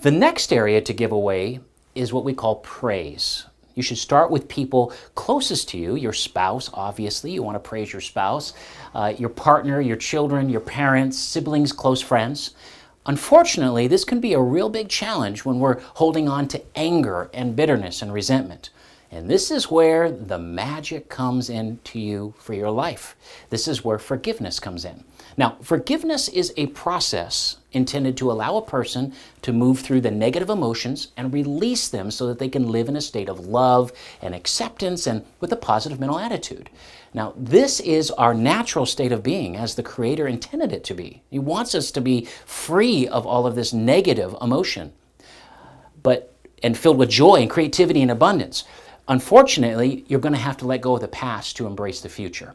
The next area to give away is what we call praise. You should start with people closest to you, your spouse, obviously. You want to praise your spouse, your partner, your children, your parents, siblings, close friends. Unfortunately, this can be a real big challenge when we're holding on to anger and bitterness and resentment. And this is where the magic comes into you for your life. This is where forgiveness comes in. Now, forgiveness is a process intended to allow a person to move through the negative emotions and release them so that they can live in a state of love and acceptance and with a positive mental attitude. Now, this is our natural state of being as the Creator intended it to be. He wants us to be free of all of this negative emotion, and filled with joy and creativity and abundance. Unfortunately, you're going to have to let go of the past to embrace the future.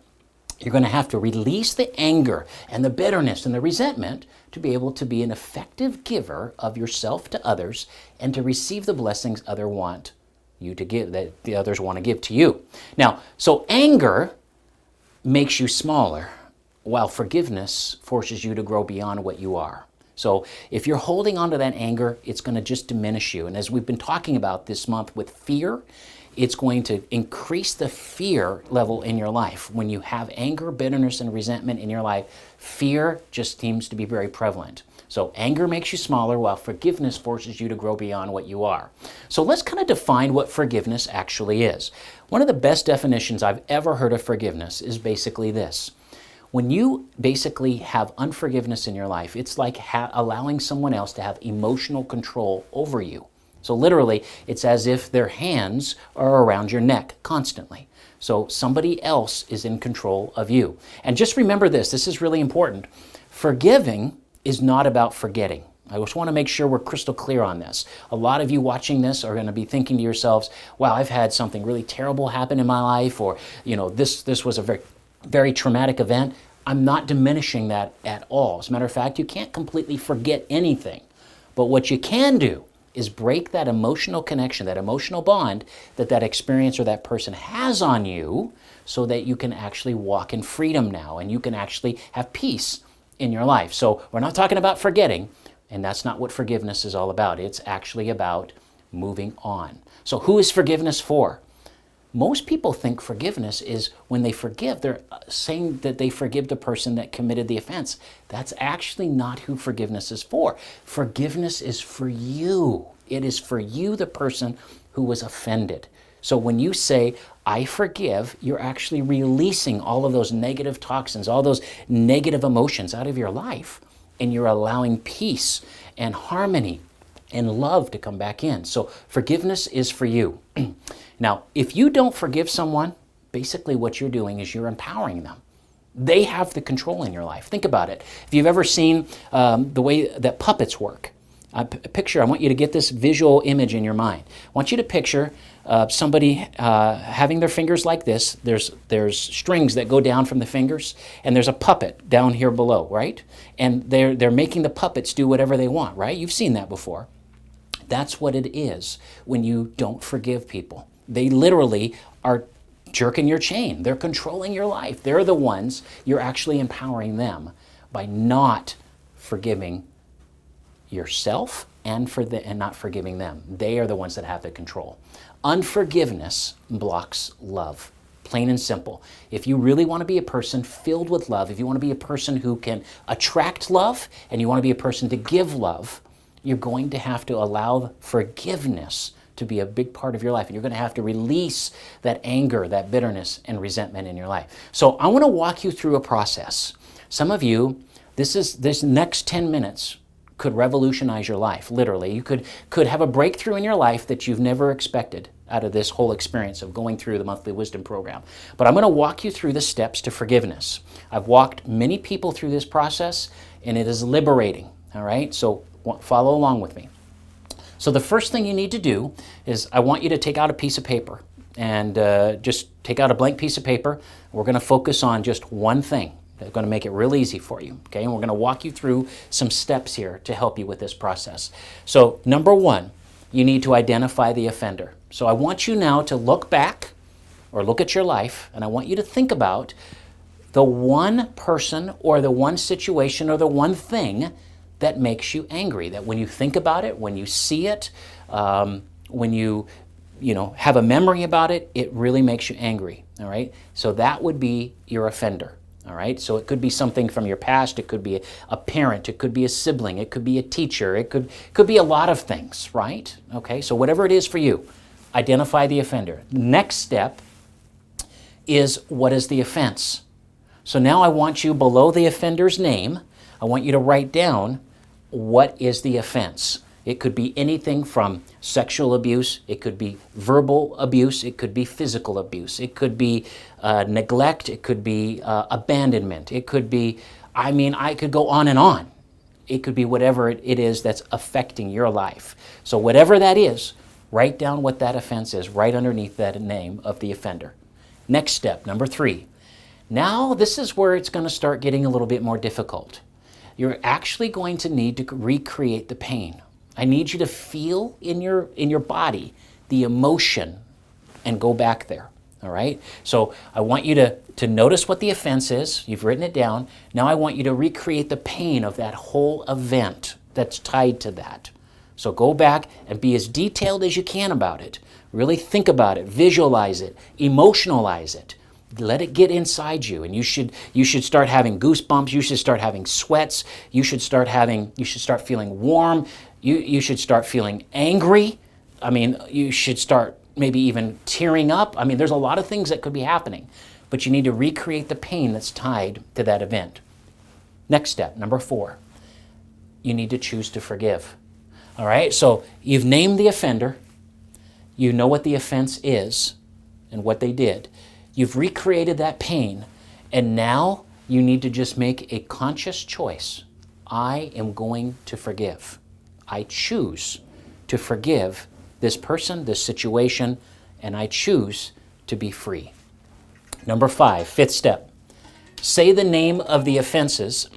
You're going to have to release the anger and the bitterness and the resentment to be able to be an effective giver of yourself to others and to receive the blessings others want you to give, that the others want to give to you. Now, so anger makes you smaller, while forgiveness forces you to grow beyond what you are. So if you're holding on to that anger, it's going to just diminish you. And as we've been talking about this month with fear, it's going to increase the fear level in your life. When you have anger, bitterness, and resentment in your life, fear just seems to be very prevalent. So anger makes you smaller, while forgiveness forces you to grow beyond what you are. So let's kind of define what forgiveness actually is. One of the best definitions I've ever heard of forgiveness is basically this. When you basically have unforgiveness in your life, it's like allowing someone else to have emotional control over you. So literally, it's as if their hands are around your neck constantly. So somebody else is in control of you. And just remember this is really important. Forgiving is not about forgetting. I just want to make sure we're crystal clear on this. A lot of you watching this are going to be thinking to yourselves, wow, I've had something really terrible happen in my life, or this was a very traumatic event. I'm not diminishing that at all. As a matter of fact, you can't completely forget anything. But what you can do is break that emotional connection, that emotional bond that experience or that person has on you, so that you can actually walk in freedom now and you can actually have peace in your life. So we're not talking about forgetting, and that's not what forgiveness is all about. It's actually about moving on. So who is forgiveness for? Most people think forgiveness is when they forgive, they're saying that they forgive the person that committed the offense. That's actually not who forgiveness is for. Forgiveness is for you. It is for you, the person who was offended. So when you say, I forgive, you're actually releasing all of those negative toxins, all those negative emotions out of your life, and you're allowing peace and harmony and love to come back in. So forgiveness is for you. Now, if you don't forgive someone, basically what you're doing is you're empowering them. They have the control in your life. Think about it. If you've ever seen the way that puppets work, I want you to get this visual image in your mind. I want you to picture somebody having their fingers like this. There's strings that go down from the fingers, and there's a puppet down here below, right? And they're making the puppets do whatever they want, right? You've seen that before. That's what it is when you don't forgive people. They literally are jerking your chain. They're controlling your life. They're the ones, you're actually empowering them by not forgiving yourself and not forgiving them. They are the ones that have the control. Unforgiveness blocks love. Plain and simple. If you really want to be a person filled with love, if you want to be a person who can attract love, and you want to be a person to give love, you're going to have to allow forgiveness to be a big part of your life. And you're going to have to release that anger, that bitterness, and resentment in your life. So I want to walk you through a process. Some of you, this next 10 minutes could revolutionize your life, literally. You could have a breakthrough in your life that you've never expected out of this whole experience of going through the Monthly Wisdom Program. But I'm going to walk you through the steps to forgiveness. I've walked many people through this process, and it is liberating, all right? So follow along with me. So the first thing you need to do is I want you to take out a piece of paper and just take out a blank piece of paper. We're going to focus on just one thing. That's going to make it real easy for you, okay? And we're going to walk you through some steps here to help you with this process. So number one, you need to identify the offender. So I want you now to look back or look at your life, and I want you to think about the one person or the one situation or the one thing that makes you angry, that when you think about it, when you see it, when you have a memory about it, it really makes you angry, all right? So that would be your offender, all right? So it could be something from your past, it could be a parent, it could be a sibling, it could be a teacher, it could be a lot of things, right? Okay, so whatever it is for you, identify the offender. Next step is, what is the offense? So now I want you, below the offender's name, I want you to write down, what is the offense? It could be anything from sexual abuse, it could be verbal abuse, it could be physical abuse, it could be neglect, it could be abandonment, it could be, I could go on and on. It could be whatever it is that's affecting your life. So whatever that is, write down what that offense is right underneath that name of the offender. Next step, number 3. Now this is where it's going to start getting a little bit more difficult. You're actually going to need to recreate the pain. I need you to feel in your body the emotion and go back there, all right? So I want you to notice what the offense is. You've written it down. Now I want you to recreate the pain of that whole event that's tied to that. So go back and be as detailed as you can about it. Really think about it, visualize it, emotionalize it. Let it get inside you, and you should start having goosebumps. You should start having sweats. You should start feeling warm. You should start feeling angry. You should start maybe even tearing up. There's a lot of things that could be happening, but you need to recreate the pain that's tied to that event. Next step, number 4, you need to choose to forgive. All right, so you've named the offender. You know what the offense is and what they did. You've recreated that pain, and now you need to just make a conscious choice. I am going to forgive. I choose to forgive this person, this situation, and I choose to be free. Number 5, 5th step. Say the name of the offenses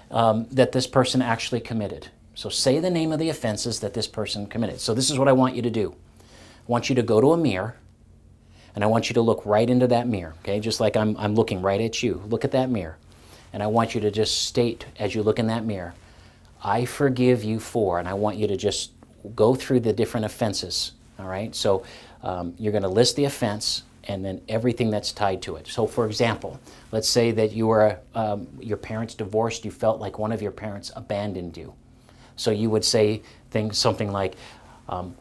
that this person actually committed. So say the name of the offenses that this person committed. So this is what I want you to do. I want you to go to a mirror, and I want you to look right into that mirror, okay? Just like I'm looking right at you. Look at that mirror. And I want you to just state, as you look in that mirror, I forgive you for, and I want you to just go through the different offenses, all right? So you're going to list the offense and then everything that's tied to it. So for example, let's say that you were, your parents divorced, you felt like one of your parents abandoned you. So you would say something like, I'm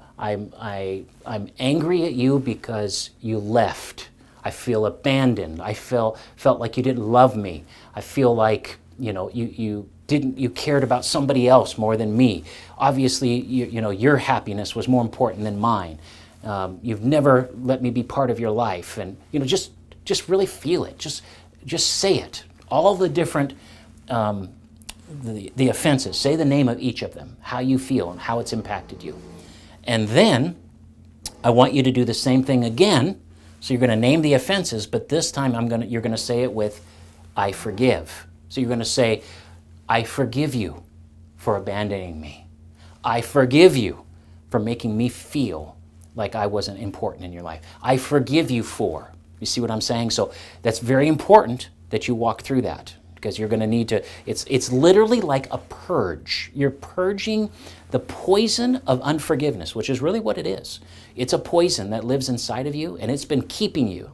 angry at you because you left. I feel abandoned. I felt like you didn't love me. I feel like you cared about somebody else more than me. Obviously, your happiness was more important than mine. You've never let me be part of your life, and just really feel it. Just say it. All the different the offenses. Say the name of each of them, how you feel and how it's impacted you. And then I want you to do the same thing again. So you're going to name the offenses, but this time you're going to say it with, I forgive. So you're going to say, I forgive you for abandoning me. I forgive you for making me feel like I wasn't important in your life. I forgive you for. You see what I'm saying? So that's very important that you walk through that, because you're going to need to, it's literally like a purge. You're purging the poison of unforgiveness, which is really what it is. It's a poison that lives inside of you, and it's been keeping you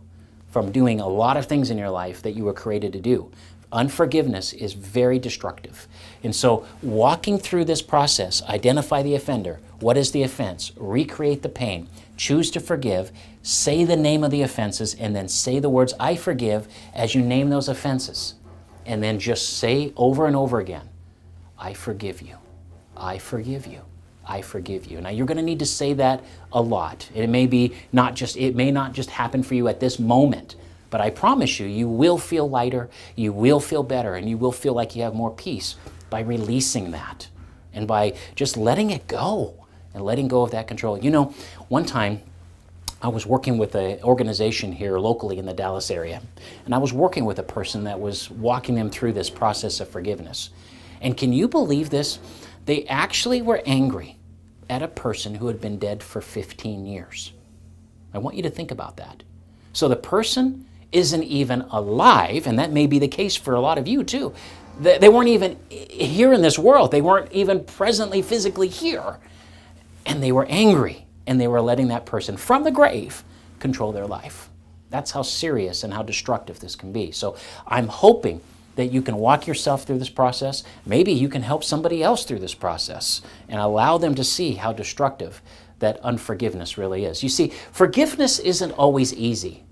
from doing a lot of things in your life that you were created to do. Unforgiveness is very destructive. And so walking through this process, identify the offender. What is the offense? Recreate the pain. Choose to forgive. Say the name of the offenses, and then say the words, I forgive, as you name those offenses. And then just say over and over again, I forgive you. I forgive you. I forgive you. Now you're going to need to say that a lot. It may not just happen for you at this moment, but I promise you, you will feel lighter, you will feel better, and you will feel like you have more peace by releasing that and by just letting it go and letting go of that control. One time I was working with an organization here locally in the Dallas area, and I was working with a person that was walking them through this process of forgiveness. And can you believe this? They actually were angry at a person who had been dead for 15 years. I want you to think about that. So the person isn't even alive, and that may be the case for a lot of you too. They weren't even here in this world. They weren't even presently physically here. And they were angry, and they were letting that person from the grave control their life. That's how serious and how destructive this can be. So I'm hoping that you can walk yourself through this process. Maybe you can help somebody else through this process and allow them to see how destructive that unforgiveness really is. You see, forgiveness isn't always easy,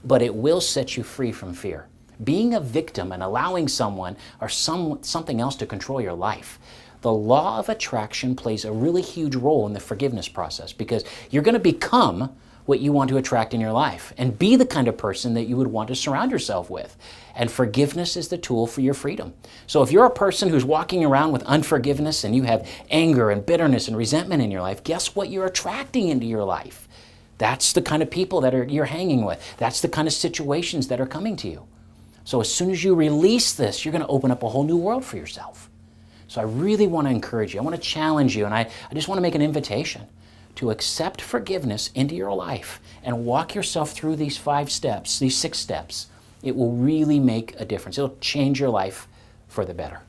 but it will set you free from fear. Being a victim and allowing someone or something else to control your life, the law of attraction plays a really huge role in the forgiveness process, because you're going to become what you want to attract in your life and be the kind of person that you would want to surround yourself with. And forgiveness is the tool for your freedom. So if you're a person who's walking around with unforgiveness and you have anger and bitterness and resentment in your life, guess what you're attracting into your life? That's the kind of people that you're hanging with. That's the kind of situations that are coming to you. So as soon as you release this, you're going to open up a whole new world for yourself. So I really want to encourage you. I want to challenge you, and I just want to make an invitation to accept forgiveness into your life and walk yourself through these 5 steps, these 6 steps. It will really make a difference. It'll change your life for the better.